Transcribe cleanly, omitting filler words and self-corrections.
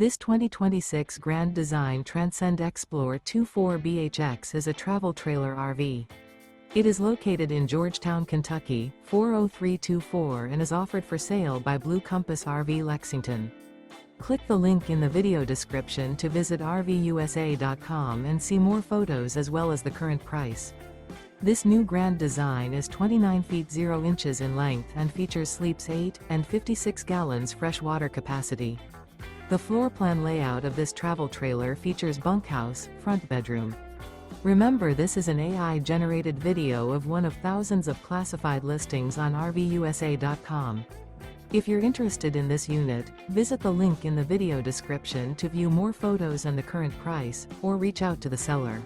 This 2026 Grand Design Transcend Xplor 24BHX is a travel trailer RV. It is located in Georgetown, Kentucky, 40324 and is offered for sale by Blue Compass RV Lexington. Click the link in the video description to visit RVUSA.com and see more photos as well as the current price. This new Grand Design is 29 feet 0 inches in length and features sleeps 8 and 56 gallons fresh water capacity. The floor plan layout of this travel trailer features bunkhouse, front bedroom. Remember, this is an AI-generated video of one of thousands of classified listings on RVUSA.com. If you're interested in this unit, visit the link in the video description to view more photos and the current price, or reach out to the seller.